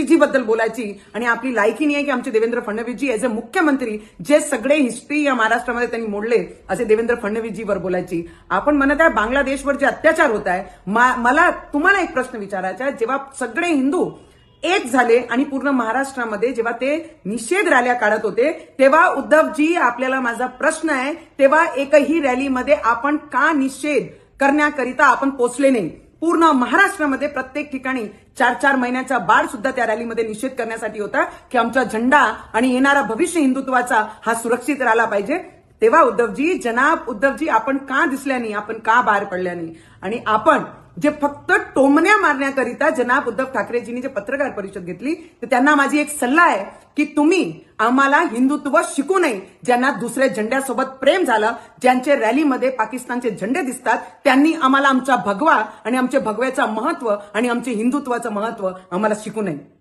जी बद्दल बोलायची आणि आपली लायकी नाही आहे की आमचे देवेंद्र फडणवीसजी एज अ मुख्यमंत्री जे सगळे हिस्ट्री या महाराष्ट्रामध्ये त्यांनी मोडले असे देवेंद्र फडणवीसजीवर बोलायची. आपण म्हणत आहे बांगलादेशवर जे अत्याचार होत आहे, मला तुम्हाला एक प्रश्न विचारायचा आहे. जेव्हा सगळे हिंदू एक झाले आणि पूर्ण महाराष्ट्रामध्ये जेव्हा ते निषेध रॅल्या काढत होते, तेव्हा उद्धवजी आपल्याला माझा प्रश्न आहे, तेव्हा एकही रॅलीमध्ये आपण का निषेध करण्याकरिता आपण पोचले नाही? पूर्ण महाराष्ट्रामध्ये प्रत्येक ठिकाणी 4-4 महिन्याचा बाळ सुद्धा त्या रॅलीमध्ये निषेध करण्यासाठी होता की आमचा झेंडा आणि येणारा भविष्य हिंदुत्वाचा हा सुरक्षित राहिला पाहिजे. तेव्हा उद्धवजी, जनाब उद्धवजी, आपण का दिसल्या नाही, आपण का बाहेर पडल्या नाही? आणि आपण जे फक्त टोमण्या मारण्याकरिता जनाब उद्धव ठाकरेजींनी जे पत्रकार परिषद घेतली, तर त्यांना माझी एक सल्ला आहे की तुम्ही आम्हाला हिंदुत्व शिकू नये. ज्यांना दुसऱ्या झेंड्यासोबत प्रेम झालं, ज्यांचे रॅलीमध्ये पाकिस्तानचे झेंडे दिसतात, त्यांनी आम्हाला आमचा भगवा आणि आमच्या भगव्याचं महत्व आणि आमचे हिंदुत्वाचं महत्व आम्हाला शिकू नये.